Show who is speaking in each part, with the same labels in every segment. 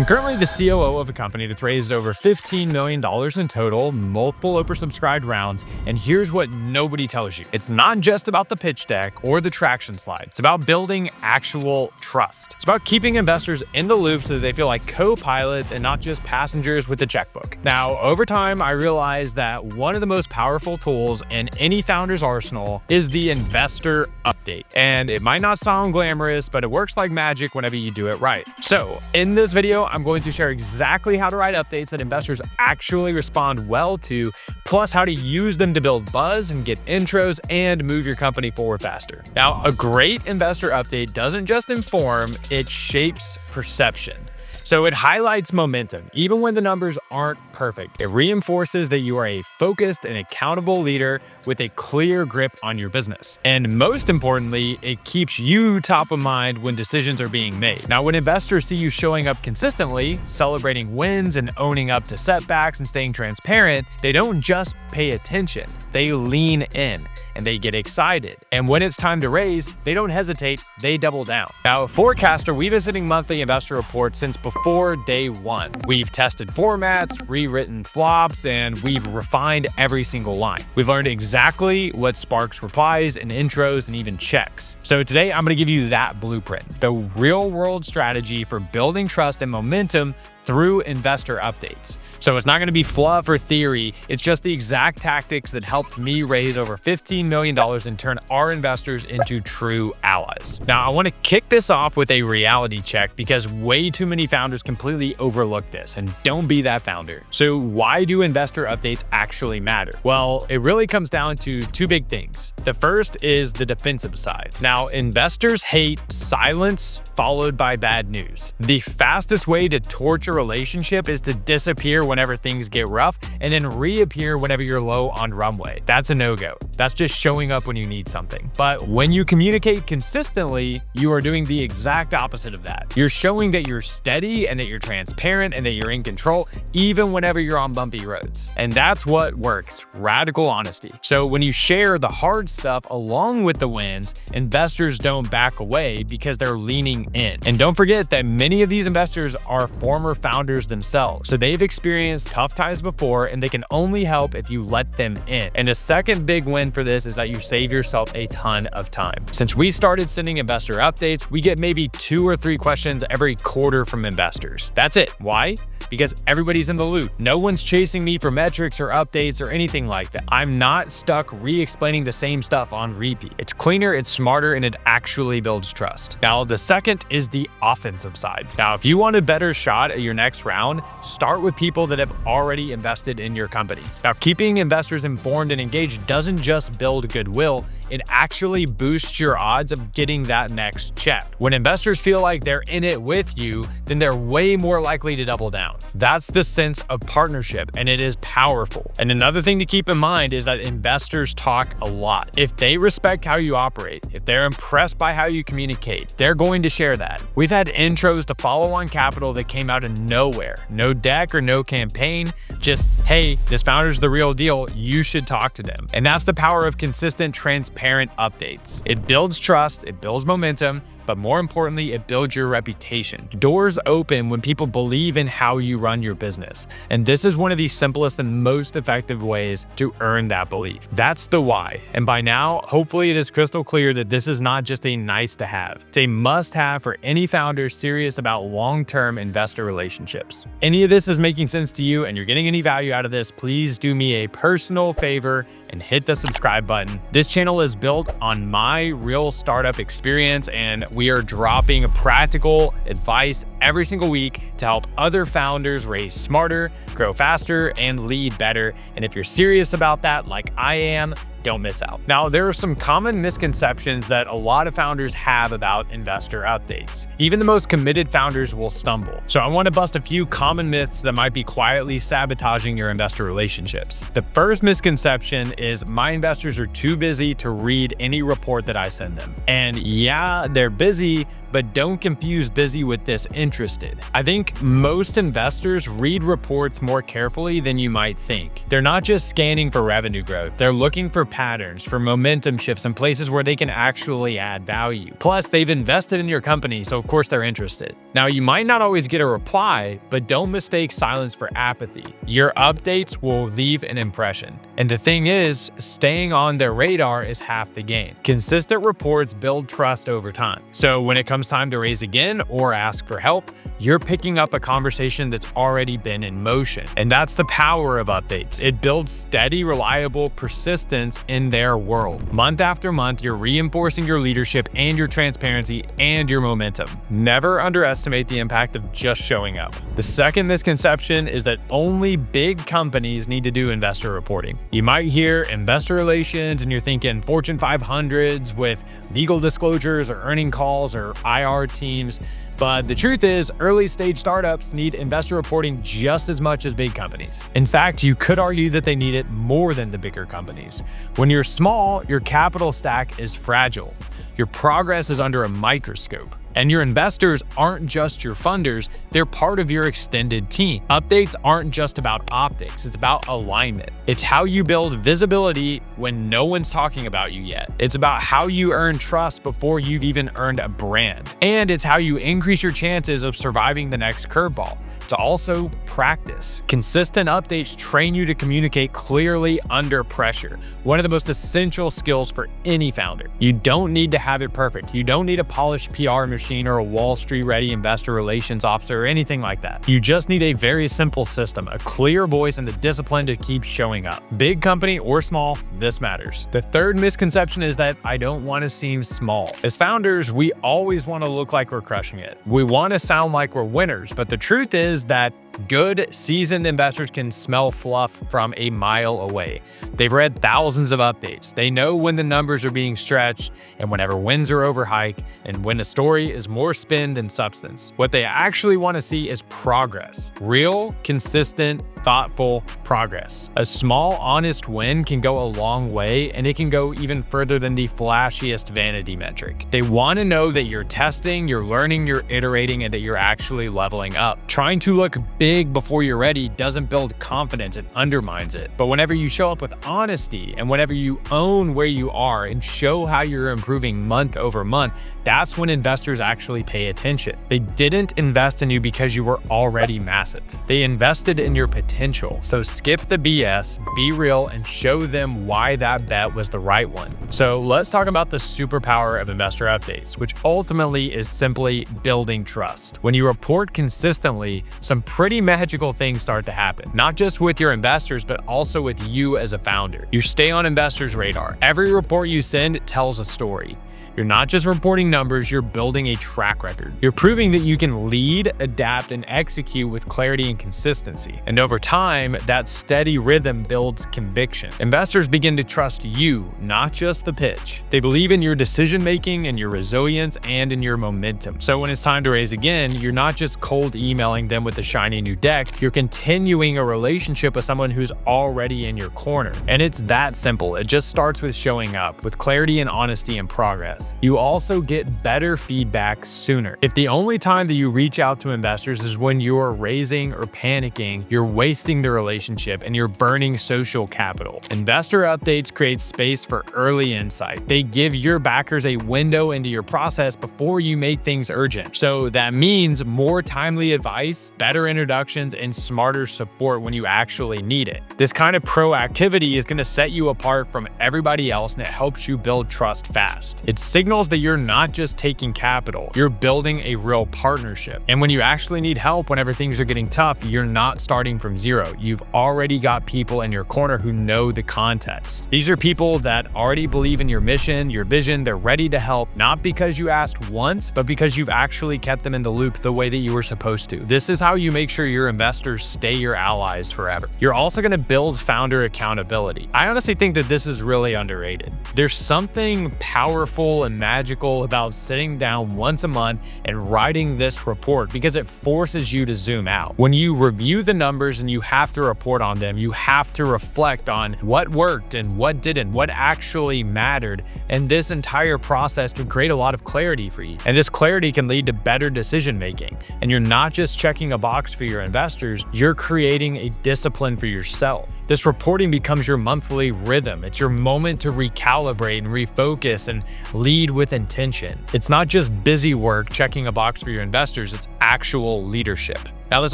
Speaker 1: currently the COO of a company that's raised over $15 million in total, multiple oversubscribed rounds, and here's what nobody tells you. It's not just about the pitch deck or the traction slide. It's about building actual trust. It's about keeping investors in the loop so that they feel like co-pilots and not just passengers with the checkbook. Now, over time, I realized that one of the most powerful tools in any founder's arsenal is the investor update. And it might not sound glamorous, but it works like magic whenever you do it right. So in this video, I'm going to share exactly how to write updates that investors actually respond well to, plus how to use them to build buzz and get intros and move your company forward faster. Now, a great investor update doesn't just inform, it shapes perception. So it highlights momentum, even when the numbers aren't perfect. It reinforces that you are a focused and accountable leader with a clear grip on your business. And most importantly, it keeps you top of mind when decisions are being made. Now, when investors see you showing up consistently, celebrating wins and owning up to setbacks and staying transparent, they don't just pay attention, they lean in. And they get excited. And when it's time to raise, they don't hesitate, they double down. Now, at Forecaster, we've been sending monthly investor reports since before day one. We've tested formats, rewritten flops, and we've refined every single line. We've learned exactly what sparks replies and intros and even checks. So today, I'm gonna give you that blueprint, the real world strategy for building trust and momentum through investor updates. So it's not gonna be fluff or theory, it's just the exact tactics that helped me raise over $15 million and turn our investors into true allies. Now, I wanna kick this off with a reality check because way too many founders completely overlook this, and don't be that founder. So why do investor updates actually matter? Well, it really comes down to two big things. The first is the defensive side. Now, investors hate silence followed by bad news. The fastest way to torch a relationship is to disappear whenever things get rough and then reappear whenever you're low on runway. That's a no-go. That's just showing up when you need something. But when you communicate consistently, you are doing the exact opposite of that. You're showing that you're steady and that you're transparent and that you're in control, even whenever you're on bumpy roads. And that's what works, radical honesty. So when you share the hard stuff along with the wins, investors don't back away because they're leaning in. And don't forget that many of these investors are former founders themselves. So they've experienced tough times before and they can only help if you let them in. And a second big win for this is that you save yourself a ton of time. Since we started sending investor updates, we get maybe 2 or 3 questions every quarter from investors. That's it. Why? Because everybody's in the loop. No one's chasing me for metrics or updates or anything like that. I'm not stuck re-explaining the same stuff on repeat. It's cleaner, it's smarter, and it actually builds trust. Now, the second is the offensive side. Now, if you want a better shot at your next round, start with people that have already invested in your company. Now, keeping investors informed and engaged doesn't just build goodwill, it actually boosts your odds of getting that next check. When investors feel like they're in it with you, then they're way more likely to double down. That's the sense of partnership, and it is powerful. And another thing to keep in mind is that investors talk a lot. If they respect how you operate, if they're impressed by how you communicate, they're going to share that. We've had intros to follow-on capital that came out of nowhere. No deck or no campaign, just, hey, this founder's the real deal, you should talk to them. And that's the power of consistent, transparent updates. It builds trust, it builds momentum, but more importantly, it builds your reputation. Doors open when people believe in how you run your business. And this is one of the simplest and most effective ways to earn that belief. That's the why. And by now, hopefully it is crystal clear that this is not just a nice to have. It's a must have for any founder serious about long-term investor relationships. Any of this is making sense to you and you're getting any value out of this, please do me a personal favor and hit the subscribe button. This channel is built on my real startup experience, and we are dropping practical advice every single week to help other founders raise smarter, grow faster, and lead better. And if you're serious about that, like I am, don't miss out. Now, there are some common misconceptions that a lot of founders have about investor updates. Even the most committed founders will stumble. So I want to bust a few common myths that might be quietly sabotaging your investor relationships. The first misconception is my investors are too busy to read any report that I send them. And yeah, they're busy busy, but don't confuse busy with disinterested. I think most investors read reports more carefully than you might think. They're not just scanning for revenue growth, they're looking for patterns, for momentum shifts and places where they can actually add value. Plus, they've invested in your company, so of course they're interested. Now, you might not always get a reply, but don't mistake silence for apathy. Your updates will leave an impression. And the thing is, staying on their radar is half the game. Consistent reports build trust over time. So when it comes time to raise again or ask for help, you're picking up a conversation that's already been in motion. And that's the power of updates. It builds steady, reliable persistence in their world. Month after month, you're reinforcing your leadership and your transparency and your momentum. Never underestimate the impact of just showing up. The second misconception is that only big companies need to do investor reporting. You might hear investor relations and you're thinking Fortune 500s with legal disclosures or earning calls or IR teams. But the truth is, early stage startups need investor reporting just as much as big companies. In fact, you could argue that they need it more than the bigger companies. When you're small, your capital stack is fragile. Your progress is under a microscope. And your investors aren't just your funders, they're part of your extended team. Updates aren't just about optics, it's about alignment. It's how you build visibility when no one's talking about you yet. It's about how you earn trust before you've even earned a brand. And it's how you increase your chances of surviving the next curveball. To also practice. Consistent updates train you to communicate clearly under pressure, one of the most essential skills for any founder. You don't need to have it perfect. You don't need a polished PR machine or a Wall Street ready investor relations officer or anything like that. You just need a very simple system, a clear voice, and the discipline to keep showing up. Big company or small, this matters. The third misconception is that I don't want to seem small. As founders, we always want to look like we're crushing it. We want to sound like we're winners, but the truth is that good, seasoned investors can smell fluff from a mile away. They've read thousands of updates. They know when the numbers are being stretched and whenever wins are overhyped and when a story is more spin than substance. What they actually want to see is progress. Real, consistent, thoughtful progress. A small, honest win can go a long way, and it can go even further than the flashiest vanity metric. They want to know that you're testing, you're learning, you're iterating, and that you're actually leveling up. Trying to look big before you're ready doesn't build confidence, it undermines it. But whenever you show up with honesty and whenever you own where you are and show how you're improving month over month, that's when investors actually pay attention. They didn't invest in you because you were already massive. They invested in your potential. So skip the BS, be real, and show them why that bet was the right one. So let's talk about the superpower of investor updates, which ultimately is simply building trust. When you report consistently, some pretty magical things start to happen, not just with your investors, but also with you as a founder. You stay on investors' radar. Every report you send tells a story. You're not just reporting numbers, you're building a track record. You're proving that you can lead, adapt, and execute with clarity and consistency. And over time, that steady rhythm builds conviction. Investors begin to trust you, not just the pitch. They believe in your decision-making and your resilience and in your momentum. So when it's time to raise again, you're not just cold emailing them with a shiny new deck, you're continuing a relationship with someone who's already in your corner. And it's that simple. It just starts with showing up, with clarity and honesty and progress. You also get better feedback sooner. If the only time that you reach out to investors is when you're raising or panicking, you're wasting the relationship and you're burning social capital. Investor updates create space for early insight. They give your backers a window into your process before you make things urgent. So that means more timely advice, better introductions, and smarter support when you actually need it. This kind of proactivity is going to set you apart from everybody else, and it helps you build trust fast. It signals that you're not just taking capital, you're building a real partnership. And when you actually need help, whenever things are getting tough, you're not starting from zero. You've already got people in your corner who know the context. These are people that already believe in your mission, your vision. They're ready to help, not because you asked once, but because you've actually kept them in the loop the way that you were supposed to. This is how you make sure your investors stay your allies forever. You're also going to build founder accountability. I honestly think that this is really underrated. There's something powerful simple and magical about sitting down once a month and writing this report because it forces you to zoom out. When you review the numbers and you have to report on them, you have to reflect on what worked and what didn't, what actually mattered. And this entire process can create a lot of clarity for you. And this clarity can lead to better decision making. And you're not just checking a box for your investors, you're creating a discipline for yourself. This reporting becomes your monthly rhythm. It's your moment to recalibrate and refocus and lead with intention. It's not just busy work checking a box for your investors, it's actual leadership. Now, this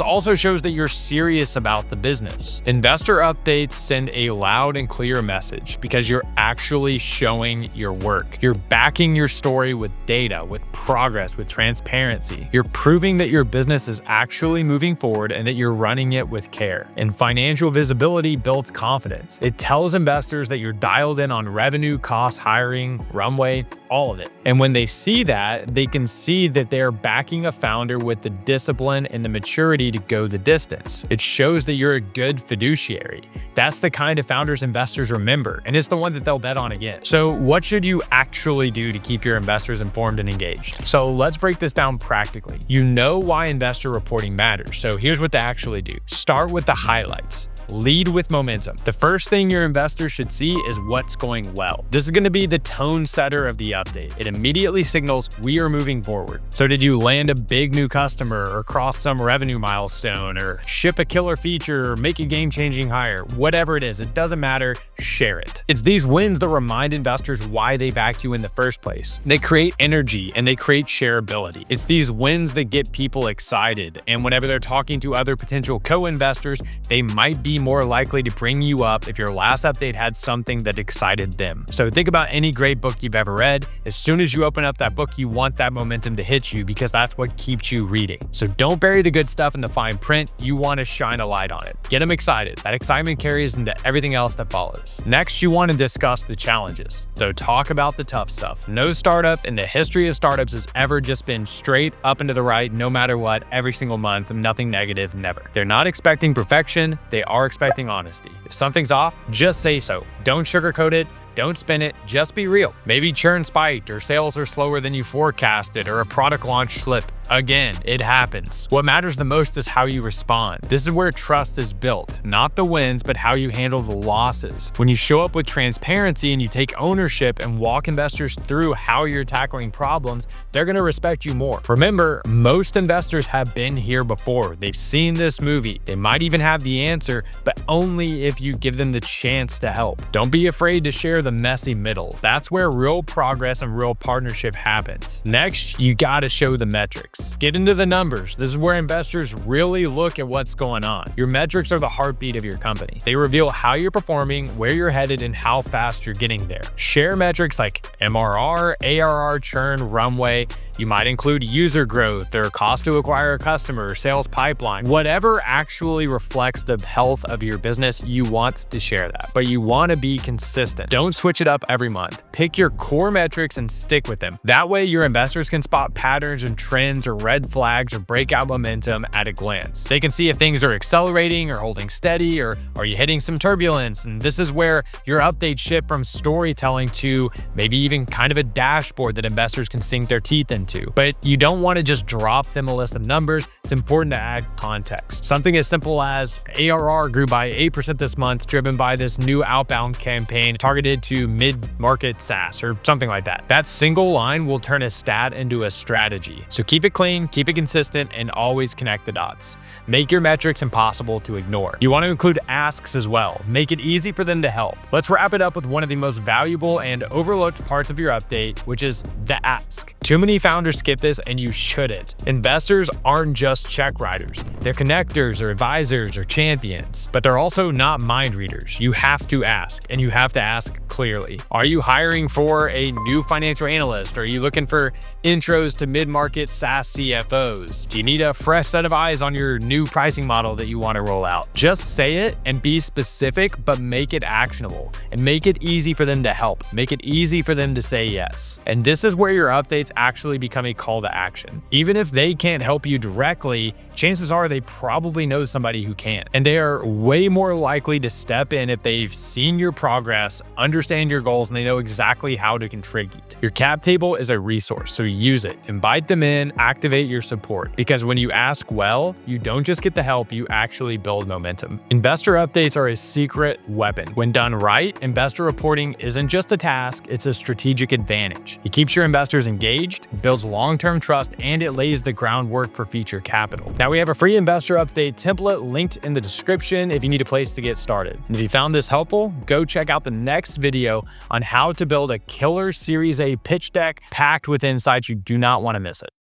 Speaker 1: also shows that you're serious about the business. Investor updates send a loud and clear message because you're actually showing your work. You're backing your story with data, with progress, with transparency. You're proving that your business is actually moving forward and that you're running it with care. And financial visibility builds confidence. It tells investors that you're dialed in on revenue, cost, hiring, runway, all of it. And when they see that, they can see that they're backing a founder with the discipline and the maturity to go the distance. It shows that you're a good fiduciary. That's the kind of founders investors remember, and it's the one that they'll bet on again. So what should you actually do to keep your investors informed and engaged? So let's break this down practically. You know why investor reporting matters, so here's what to actually do. Start with the highlights. Lead with momentum. The first thing your investors should see is what's going well. This is going to be the tone setter of the update. It immediately signals we are moving forward. So did you land a big new customer or cross some revenue milestone or ship a killer feature or make a game-changing hire? Whatever it is, it doesn't matter, share it. It's these wins that remind investors why they backed you in the first place. They create energy and they create shareability. It's these wins that get people excited, and whenever they're talking to other potential co-investors, they might be more likely to bring you up if your last update had something that excited them. So think about any great book you've ever read. As soon as you open up that book, you want that momentum to hit you because that's what keeps you reading. So don't bury the good stuff in the fine print. You want to shine a light on it. Get them excited. That excitement carries into everything else that follows. Next, you want to discuss the challenges. So talk about the tough stuff. No startup in the history of startups has ever just been straight up and to the right, no matter what, every single month, nothing negative, never. They're not expecting perfection. They are expecting honesty. If something's off, just say so. Don't sugarcoat it. Don't spin it, just be real. Maybe churn spiked, or sales are slower than you forecasted, or a product launch slipped. Again, it happens. What matters the most is how you respond. This is where trust is built, not the wins, but how you handle the losses. When you show up with transparency and you take ownership and walk investors through how you're tackling problems, they're gonna respect you more. Remember, most investors have been here before. They've seen this movie. They might even have the answer, but only if you give them the chance to help. Don't be afraid to share the messy middle. That's where real progress and real partnership happens. Next, you gotta show the metrics. Get into the numbers. This is where investors really look at what's going on. Your metrics are the heartbeat of your company. They reveal how you're performing, where you're headed, and how fast you're getting there. Share metrics like MRR, ARR, churn, runway. You might include user growth or cost to acquire a customer, sales pipeline. Whatever actually reflects the health of your business, you want to share that. But you want to be consistent. Don't switch it up every month. Pick your core metrics and stick with them. That way, your investors can spot patterns and trends or red flags or breakout momentum at a glance. They can see if things are accelerating or holding steady, or are you hitting some turbulence. And this is where your updates shift from storytelling to maybe even kind of a dashboard that investors can sink their teeth into. But you don't want to just drop them a list of numbers. It's important to add context. Something as simple as ARR grew by 8% this month, driven by this new outbound campaign targeted to mid-market SaaS or something like that. That single line will turn a stat into a strategy. So keep it clean, keep it consistent, and always connect the dots. Make your metrics impossible to ignore. You want to include asks as well. Make it easy for them to help. Let's wrap it up with one of the most valuable and overlooked parts of your update, which is the ask. Too many founders skip this, and you shouldn't. Investors aren't just check writers. They're connectors or advisors or champions, but they're also not mind readers. You have to ask, and you have to ask clearly. Are you hiring for a new financial analyst? Are you looking for intros to mid-market SaaS CFOs? Do you need a fresh set of eyes on your new pricing model that you want to roll out? Just say it and be specific, but make it actionable and make it easy for them to help. Make it easy for them to say yes. And this is where your updates actually become a call to action. Even if they can't help you directly, chances are they probably know somebody who can. And they are way more likely to step in if they've seen your progress, understand your goals and they know exactly how to contribute. Your cap table is a resource, so use it. Invite them in, activate your support. Because when you ask well, you don't just get the help, you actually build momentum. Investor updates are a secret weapon. When done right, investor reporting isn't just a task, it's a strategic advantage. It keeps your investors engaged, builds long-term trust, and it lays the groundwork for future capital. Now we have a free investor update template linked in the description if you need a place to get started. And if you found this helpful, go check out the next video on how to build a killer Series A pitch deck packed with insights. You do not want to miss it.